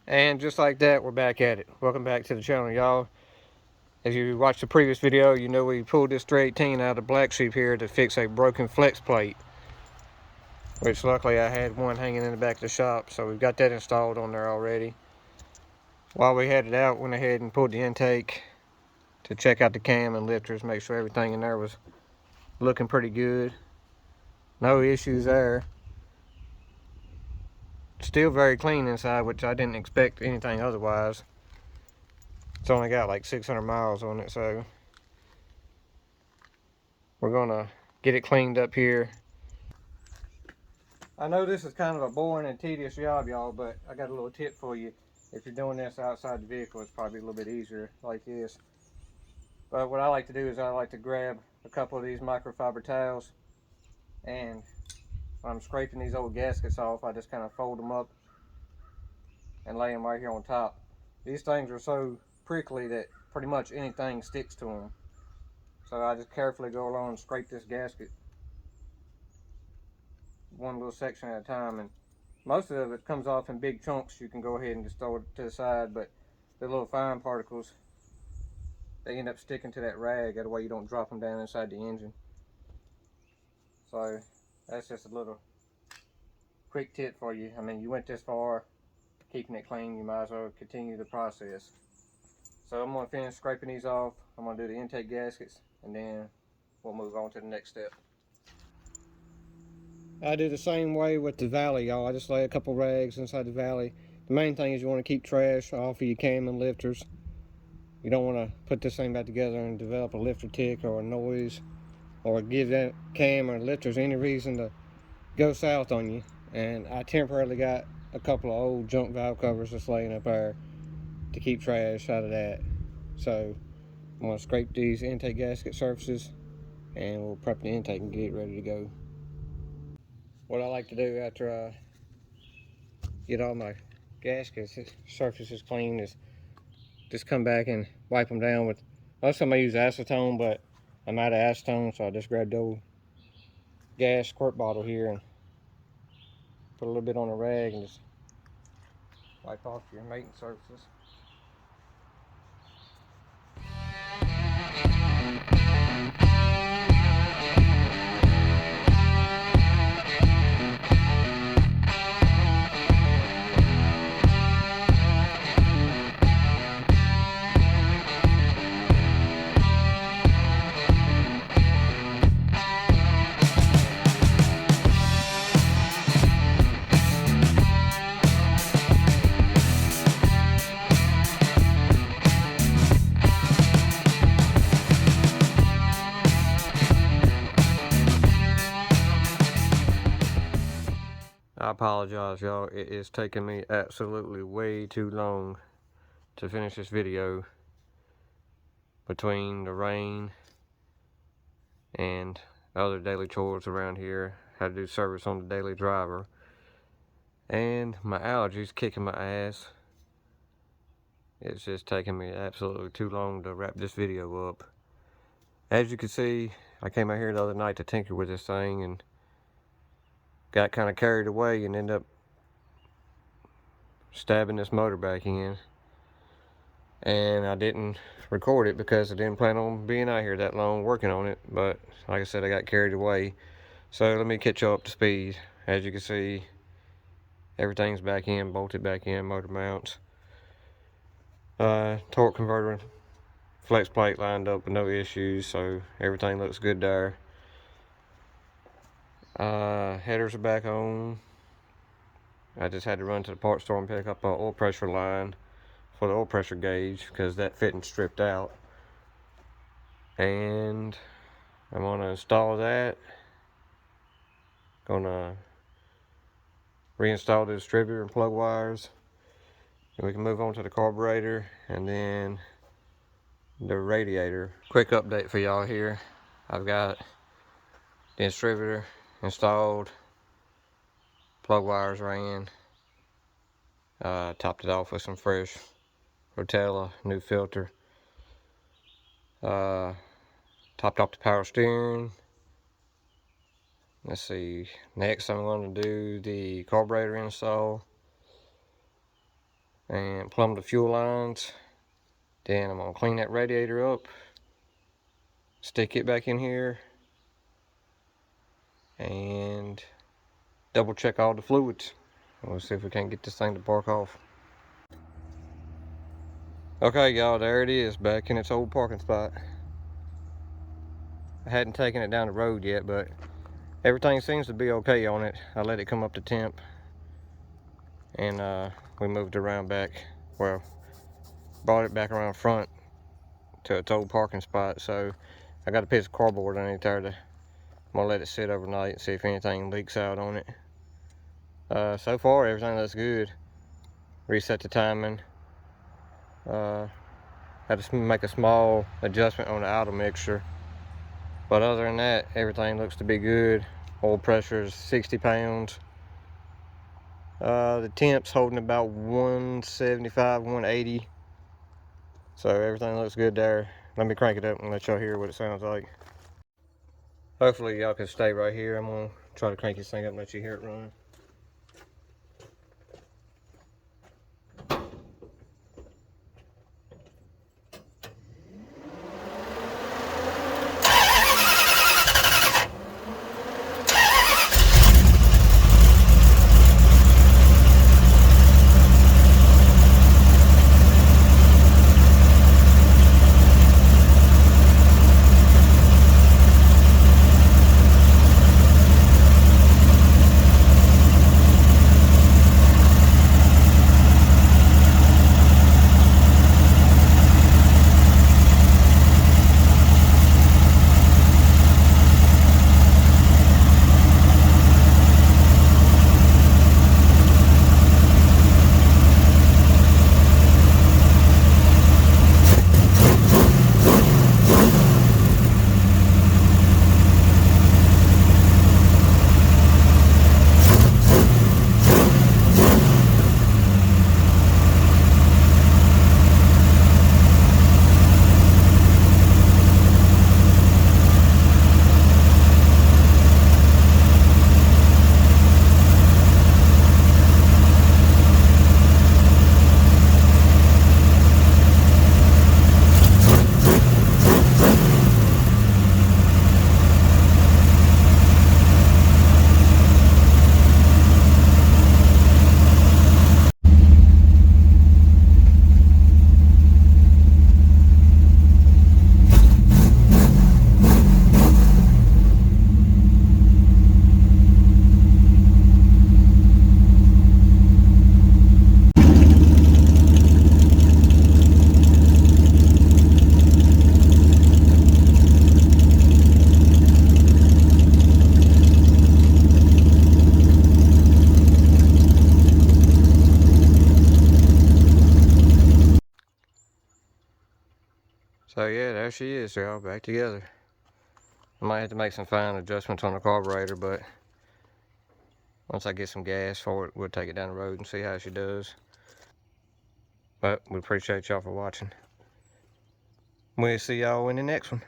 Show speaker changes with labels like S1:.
S1: And just like that, we're back at it. Welcome back to the channel, y'all. As you watched the previous video, you know we pulled this 318 out of BlackSheep here to fix a broken flex plate, which luckily I had one hanging in the back of the shop, so we've got that installed on there already. While we had it out, went ahead and pulled the intake to check out the cam and lifters, make sure everything in there was looking pretty good. No issues there. Still very clean inside, which I didn't expect anything otherwise. It's only got like 600 miles on it, so we're gonna get it cleaned up here. I know this is kind of a boring and tedious job, y'all, but I got a little tip for you. If you're doing this outside the vehicle, it's probably a little bit easier like this. But what I like to do is I like to grab a couple of these microfiber towels, and when I'm scraping these old gaskets off, I just kind of fold them up and lay them right here on top. These things are so prickly that pretty much anything sticks to them. So I just carefully go along and scrape this gasket one little section at a time, and most of it comes off in big chunks. You can go ahead and just throw it to the side, but the little fine particles, they end up sticking to that rag. That way you don't drop them down inside the engine. So that's just a little quick tip for you. I mean, you went this far keeping it clean, you might as well continue the process. So I'm going to finish scraping these off. I'm going to do the intake gaskets, and then we'll move on to the next step. I do the same way with the valley, y'all. I just lay a couple rags inside the valley. The main thing is you want to keep trash off of your cam and lifters. You don't want to put this thing back together and develop a lifter tick or a noise, or give that cam or lifters any reason to go south on you. And I temporarily got a couple of old junk valve covers just laying up there to keep trash out of that. So I'm going to scrape these intake gasket surfaces, and we'll prep the intake and get it ready to go. What I like to do after I get all my gaskets surfaces clean is just come back and wipe them down with, most of them I use acetone, but I'm out of acetone, so I just grabbed the old gas squirt bottle here and put a little bit on a rag and just wipe off your maintenance surfaces. I apologize, y'all. It is taking me absolutely way too long to finish this video between the rain and other daily chores around here. Had to do service on the daily driver, and my allergies kicking my ass. It's just taking me absolutely too long to wrap this video up. As you can see, I came out here the other night to tinker with this thing and got kind of carried away and ended up stabbing this motor back in. And I didn't record it because I didn't plan on being out here that long working on it, but like I said, I got carried away. So let me catch you up to speed. As you can see, everything's back in, bolted back in, motor mounts, torque converter, flex plate lined up with no issues, so everything looks good there. Headers are back on. I just had to run to the parts store and pick up an oil pressure line for the oil pressure gauge because that fitting stripped out. And I'm gonna install that. Gonna reinstall the distributor and plug wires. And we can move on to the carburetor and then the radiator. Quick update for y'all here. I've got the distributor installed, plug wires ran, topped it off with some fresh Rotella, new filter, topped off the power steering. Let's see, next I'm going to do the carburetor install. and plumb the fuel lines. Then I'm gonna clean that radiator up, stick it back in here, and double check all the fluids. We'll see if we can't get this thing to bark off. Okay, y'all, there it is, back in its old parking spot. I hadn't taken it down the road yet, but everything seems to be okay on it. I let it come up to temp, and we moved it around back. Well, brought it back around front to its old parking spot. So I got a piece of cardboard underneath there. I'm gonna let it sit overnight and see if anything leaks out on it. So far, everything looks good. Reset the timing. Had to make a small adjustment on the idle mixture, but other than that, everything looks to be good. Oil pressure is 60 pounds. The temp's holding about 175, 180. So everything looks good there. Let me crank it up and let y'all hear what it sounds like. Hopefully y'all can stay right here. I'm gonna try to crank this thing up and let you hear it run. So yeah, there she is, y'all, back together. I might have to make some fine adjustments on the carburetor, but once I get some gas for it, we'll take it down the road and see how she does. But we appreciate y'all for watching. We'll see y'all in the next one.